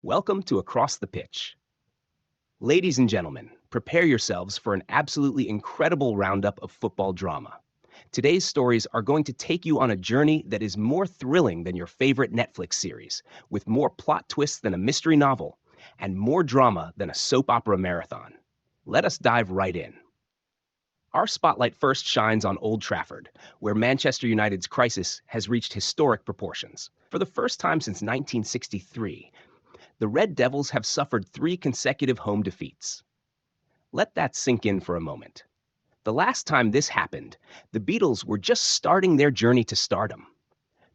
Welcome to Across the Pitch. Ladies and gentlemen, prepare yourselves for an absolutely incredible roundup of football drama. Today's stories are going to take you on a journey that is more thrilling than your favorite Netflix series, with more plot twists than a mystery novel, and more drama than a soap opera marathon. Let us dive right in. Our spotlight first shines on Old Trafford, where Manchester United's crisis has reached historic proportions. For the first time since 1963, the Red Devils have suffered 3 consecutive home defeats. Let that sink in for a moment. The last time this happened, the Beatles were just starting their journey to stardom.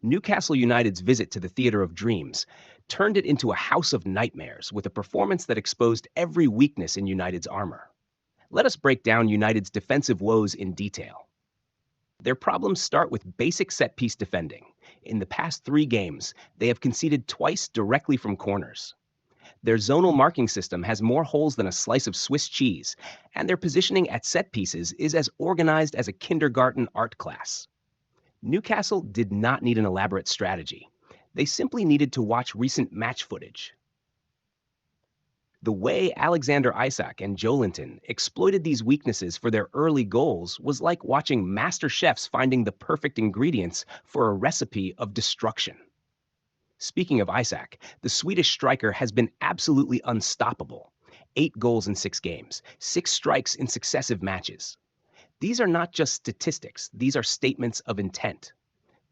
Newcastle United's visit to the Theatre of Dreams turned it into a house of nightmares with a performance that exposed every weakness in United's armor. Let us break down United's defensive woes in detail. Their problems start with basic set-piece defending. In the past 3 games, they have conceded twice directly from corners. Their zonal marking system has more holes than a slice of Swiss cheese, and their positioning at set pieces is as organized as a kindergarten art class. Newcastle did not need an elaborate strategy. They simply needed to watch recent match footage. The way Alexander Isak and Joelinton exploited these weaknesses for their early goals was like watching master chefs finding the perfect ingredients for a recipe of destruction. Speaking of Isak, the Swedish striker has been absolutely unstoppable. 8 goals in 6 games, 6 strikes in successive matches. These are not just statistics, these are statements of intent.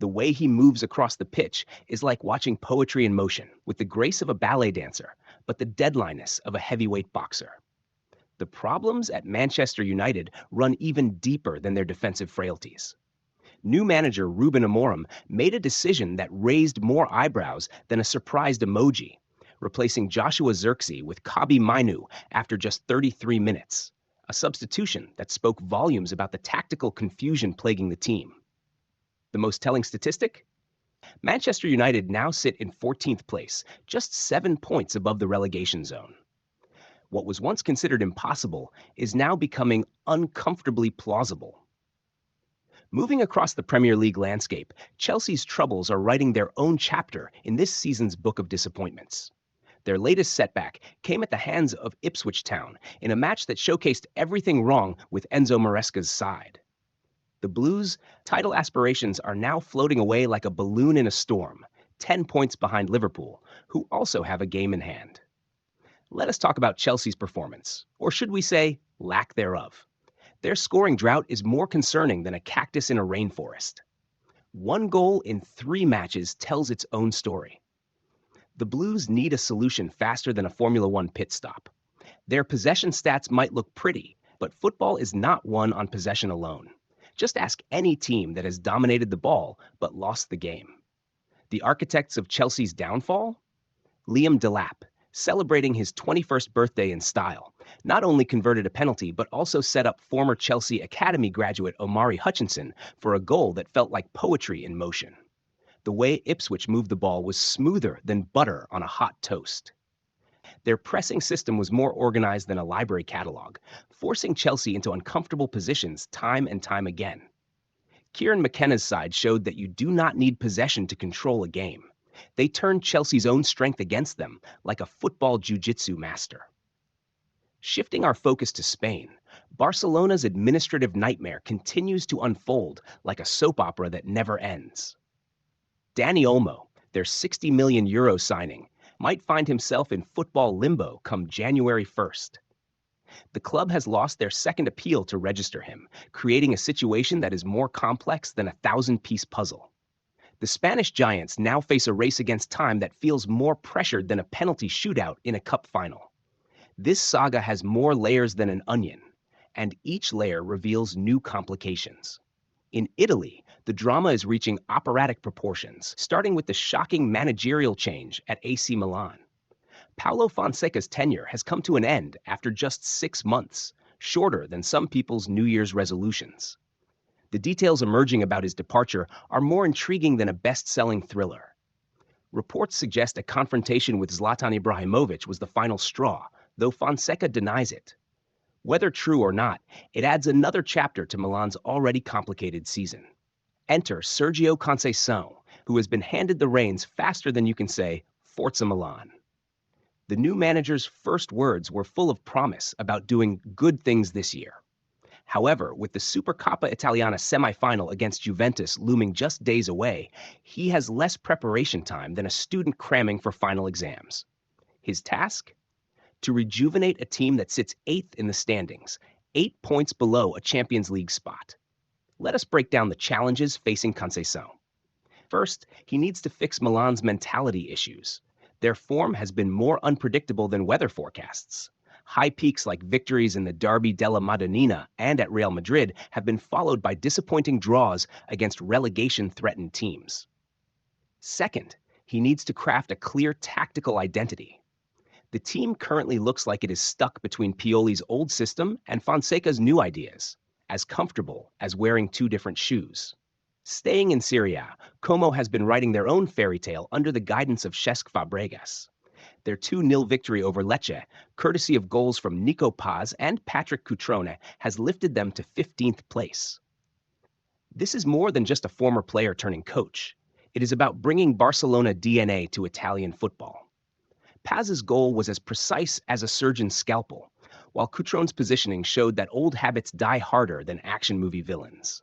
The way he moves across the pitch is like watching poetry in motion, with the grace of a ballet dancer, but the deadliness of a heavyweight boxer. The problems at Manchester United run even deeper than their defensive frailties. New manager Ruben Amorim made a decision that raised more eyebrows than a surprised emoji, replacing Joshua Zirkzee with Kabi Mainu after just 33 minutes, a substitution that spoke volumes about the tactical confusion plaguing the team. The most telling statistic? Manchester United now sit in 14th place, just 7 points above the relegation zone. What was once considered impossible is now becoming uncomfortably plausible. Moving across the Premier League landscape, Chelsea's troubles are writing their own chapter in this season's book of disappointments. Their latest setback came at the hands of Ipswich Town in a match that showcased everything wrong with Enzo Maresca's side. The Blues' title aspirations are now floating away like a balloon in a storm, 10 points behind Liverpool, who also have a game in hand. Let us talk about Chelsea's performance, or should we say, lack thereof. Their scoring drought is more concerning than a cactus in a rainforest. 1 goal in 3 matches tells its own story. The Blues need a solution faster than a Formula One pit stop. Their possession stats might look pretty, but football is not won on possession alone. Just ask any team that has dominated the ball but lost the game. The architects of Chelsea's downfall? Liam Delap, celebrating his 21st birthday in style, not only converted a penalty but also set up former Chelsea Academy graduate Omari Hutchinson for a goal that felt like poetry in motion. The way Ipswich moved the ball was smoother than butter on a hot toast. Their pressing system was more organized than a library catalog, forcing Chelsea into uncomfortable positions time and time again. Kieran McKenna's side showed that you do not need possession to control a game. They turned Chelsea's own strength against them like a football jiu-jitsu master. Shifting our focus to Spain, Barcelona's administrative nightmare continues to unfold like a soap opera that never ends. Dani Olmo, their €60 million signing, might find himself in football limbo come January 1st. The club has lost their second appeal to register him, creating a situation that is more complex than a 1,000-piece puzzle. The Spanish Giants now face a race against time that feels more pressured than a penalty shootout in a cup final. This saga has more layers than an onion, and each layer reveals new complications. In Italy, the drama is reaching operatic proportions, starting with the shocking managerial change at AC Milan. Paulo Fonseca's tenure has come to an end after just 6 months, shorter than some people's New Year's resolutions. The details emerging about his departure are more intriguing than a best-selling thriller. Reports suggest a confrontation with Zlatan Ibrahimovic was the final straw, though Fonseca denies it. Whether true or not, it adds another chapter to Milan's already complicated season. Enter Sergio Conceição, who has been handed the reins faster than you can say, Forza Milan. The new manager's first words were full of promise about doing good things this year. However, with the Supercoppa Italiana semifinal against Juventus looming just days away, he has less preparation time than a student cramming for final exams. His task? To rejuvenate a team that sits eighth in the standings, 8 points below a Champions League spot. Let us break down the challenges facing Conceição. First, he needs to fix Milan's mentality issues. Their form has been more unpredictable than weather forecasts. High peaks like victories in the Derby della Madonnina and at Real Madrid have been followed by disappointing draws against relegation-threatened teams. Second, he needs to craft a clear tactical identity. The team currently looks like it is stuck between Pioli's old system and Fonseca's new ideas, as comfortable as wearing two different shoes. Staying in Serie A, Como has been writing their own fairy tale under the guidance of Cesc Fabregas. Their 2-0 victory over Lecce, courtesy of goals from Nico Paz and Patrick Cutrone, has lifted them to 15th place. This is more than just a former player turning coach. It is about bringing Barcelona DNA to Italian football. Paz's goal was as precise as a surgeon's scalpel, while Cutrone's positioning showed that old habits die harder than action movie villains.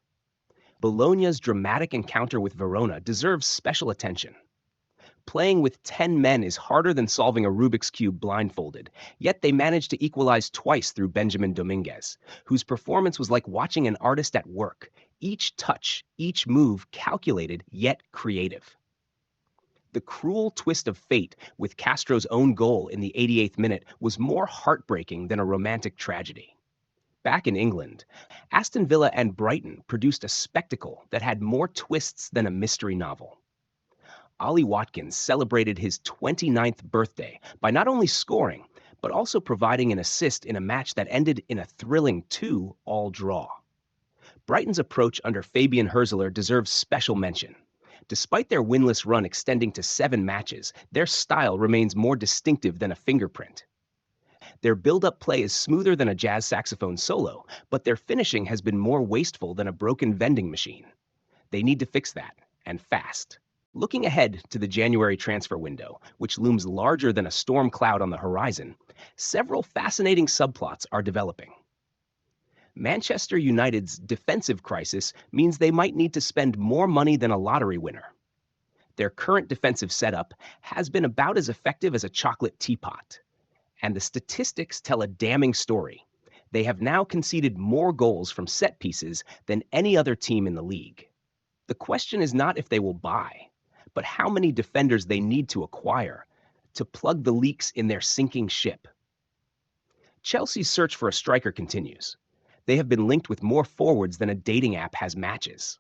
Bologna's dramatic encounter with Verona deserves special attention. Playing with 10 men is harder than solving a Rubik's Cube blindfolded, yet they managed to equalize twice through Benjamin Dominguez, whose performance was like watching an artist at work, each touch, each move calculated yet creative. The cruel twist of fate with Castro's own goal in the 88th minute was more heartbreaking than a romantic tragedy. Back in England, Aston Villa and Brighton produced a spectacle that had more twists than a mystery novel. Ollie Watkins celebrated his 29th birthday by not only scoring, but also providing an assist in a match that ended in a thrilling 2-all draw. Brighton's approach under Fabian Hürzeler deserves special mention. Despite their winless run extending to 7 matches, their style remains more distinctive than a fingerprint. Their build-up play is smoother than a jazz saxophone solo, but their finishing has been more wasteful than a broken vending machine. They need to fix that, and fast. Looking ahead to the January transfer window, which looms larger than a storm cloud on the horizon, several fascinating subplots are developing. Manchester United's defensive crisis means they might need to spend more money than a lottery winner. Their current defensive setup has been about as effective as a chocolate teapot. And the statistics tell a damning story. They have now conceded more goals from set pieces than any other team in the league. The question is not if they will buy, but how many defenders they need to acquire to plug the leaks in their sinking ship. Chelsea's search for a striker continues. They have been linked with more forwards than a dating app has matches.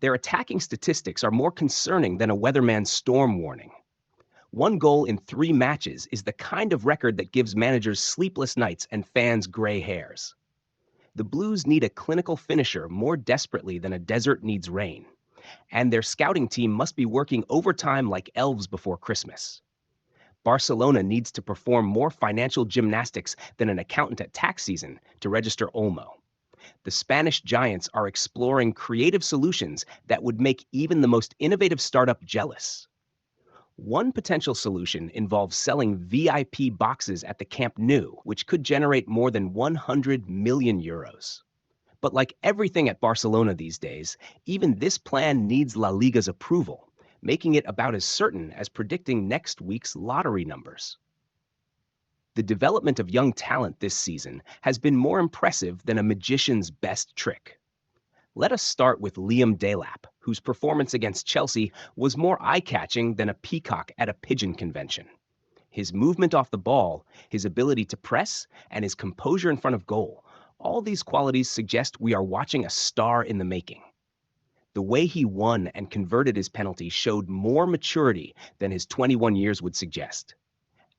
Their attacking statistics are more concerning than a weatherman's storm warning. 1 goal in 3 matches is the kind of record that gives managers sleepless nights and fans gray hairs. The Blues need a clinical finisher more desperately than a desert needs rain, and their scouting team must be working overtime like elves before Christmas. Barcelona needs to perform more financial gymnastics than an accountant at tax season to register Olmo. The Spanish giants are exploring creative solutions that would make even the most innovative startup jealous. One potential solution involves selling VIP boxes at the Camp Nou, which could generate more than 100 million euros. But like everything at Barcelona these days, even this plan needs La Liga's approval, making it about as certain as predicting next week's lottery numbers. The development of young talent this season has been more impressive than a magician's best trick. Let us start with Liam Delap, whose performance against Chelsea was more eye-catching than a peacock at a pigeon convention. His movement off the ball, his ability to press, and his composure in front of goal, all these qualities suggest we are watching a star in the making. The way he won and converted his penalty showed more maturity than his 21 years would suggest.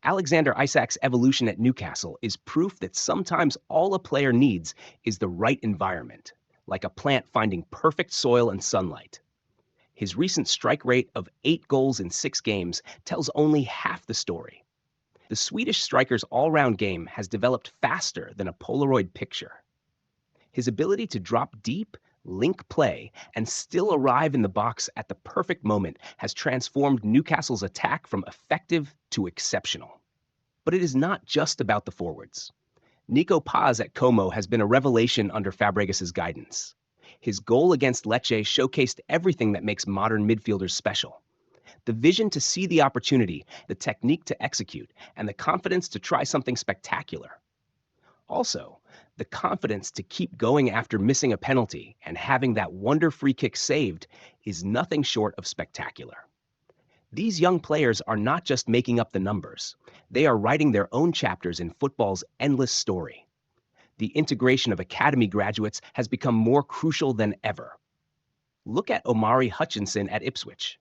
Alexander Isak's evolution at Newcastle is proof that sometimes all a player needs is the right environment, like a plant finding perfect soil and sunlight. His recent strike rate of 8 goals in 6 games tells only half the story. The Swedish striker's all-round game has developed faster than a Polaroid picture. His ability to drop deep, link play, and still arrive in the box at the perfect moment has transformed Newcastle's attack from effective to exceptional. But it is not just about the forwards. Nico Paz at Como has been a revelation under Fabregas's guidance. His goal against Lecce showcased everything that makes modern midfielders special. The vision to see the opportunity, the technique to execute, and the confidence to try something spectacular. Also, the confidence to keep going after missing a penalty and having that wonder free kick saved is nothing short of spectacular. These young players are not just making up the numbers, they are writing their own chapters in football's endless story. The integration of academy graduates has become more crucial than ever. Look at Omari Hutchinson at Ipswich.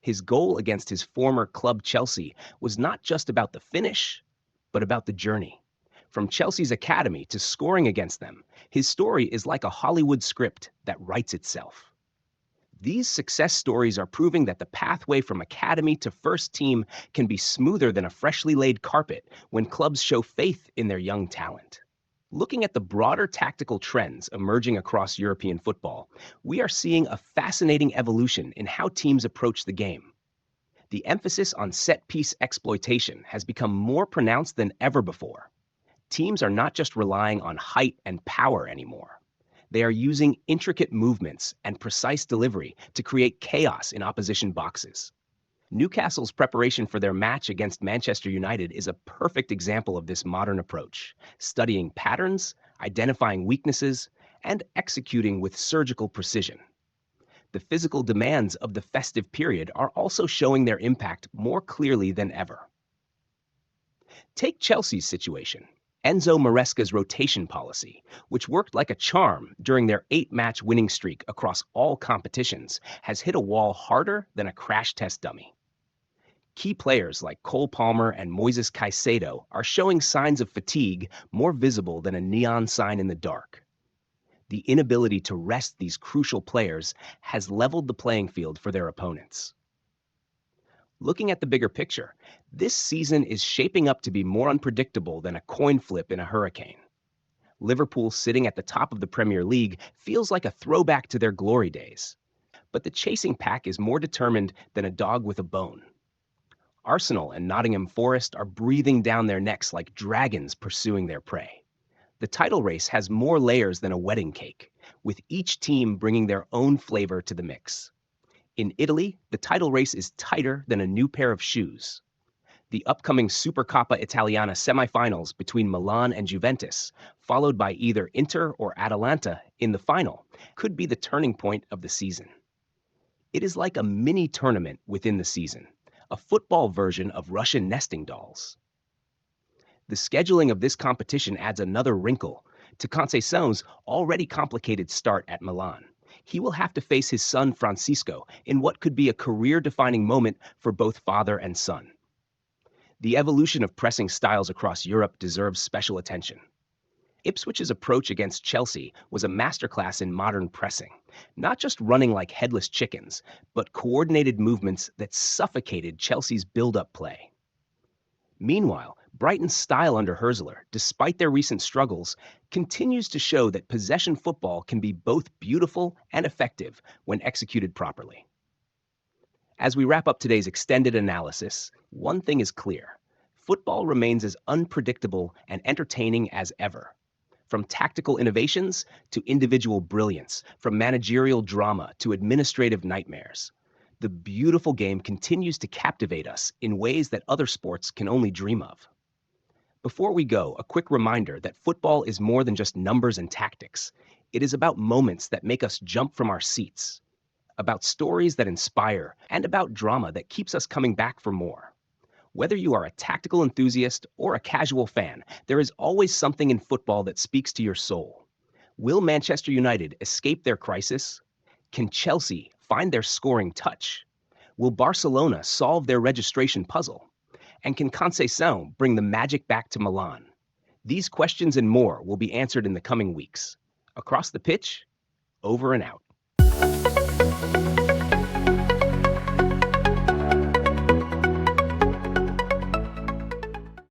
His goal against his former club Chelsea was not just about the finish, but about the journey. From Chelsea's academy to scoring against them, his story is like a Hollywood script that writes itself. These success stories are proving that the pathway from academy to first team can be smoother than a freshly laid carpet when clubs show faith in their young talent. Looking at the broader tactical trends emerging across European football, we are seeing a fascinating evolution in how teams approach the game. The emphasis on set-piece exploitation has become more pronounced than ever before. Teams are not just relying on height and power anymore. They are using intricate movements and precise delivery to create chaos in opposition boxes. Newcastle's preparation for their match against Manchester United is a perfect example of this modern approach, studying patterns, identifying weaknesses, and executing with surgical precision. The physical demands of the festive period are also showing their impact more clearly than ever. Take Chelsea's situation. Enzo Maresca's rotation policy, which worked like a charm during their 8-match winning streak across all competitions, has hit a wall harder than a crash test dummy. Key players like Cole Palmer and Moises Caicedo are showing signs of fatigue more visible than a neon sign in the dark. The inability to rest these crucial players has leveled the playing field for their opponents. Looking at the bigger picture, this season is shaping up to be more unpredictable than a coin flip in a hurricane. Liverpool sitting at the top of the Premier League feels like a throwback to their glory days. But the chasing pack is more determined than a dog with a bone. Arsenal and Nottingham Forest are breathing down their necks like dragons pursuing their prey. The title race has more layers than a wedding cake, with each team bringing their own flavor to the mix. In Italy, the title race is tighter than a new pair of shoes. The upcoming Supercoppa Italiana semifinals between Milan and Juventus, followed by either Inter or Atalanta in the final, could be the turning point of the season. It is like a mini tournament within the season, a football version of Russian nesting dolls. The scheduling of this competition adds another wrinkle to Conceição's already complicated start at Milan. He will have to face his son Francisco in what could be a career-defining moment for both father and son. The evolution of pressing styles across Europe deserves special attention. Ipswich's approach against Chelsea was a masterclass in modern pressing, not just running like headless chickens, but coordinated movements that suffocated Chelsea's build-up play. Meanwhile, Brighton's style under Herzler, despite their recent struggles, continues to show that possession football can be both beautiful and effective when executed properly. As we wrap up today's extended analysis, one thing is clear. Football remains as unpredictable and entertaining as ever. From tactical innovations to individual brilliance, from managerial drama to administrative nightmares, the beautiful game continues to captivate us in ways that other sports can only dream of. Before we go, a quick reminder that football is more than just numbers and tactics. It is about moments that make us jump from our seats, about stories that inspire, and about drama that keeps us coming back for more. Whether you are a tactical enthusiast or a casual fan, there is always something in football that speaks to your soul. Will Manchester United escape their crisis? Can Chelsea find their scoring touch? Will Barcelona solve their registration puzzle? And can Conceição bring the magic back to Milan? These questions and more will be answered in the coming weeks. Across the pitch, over and out.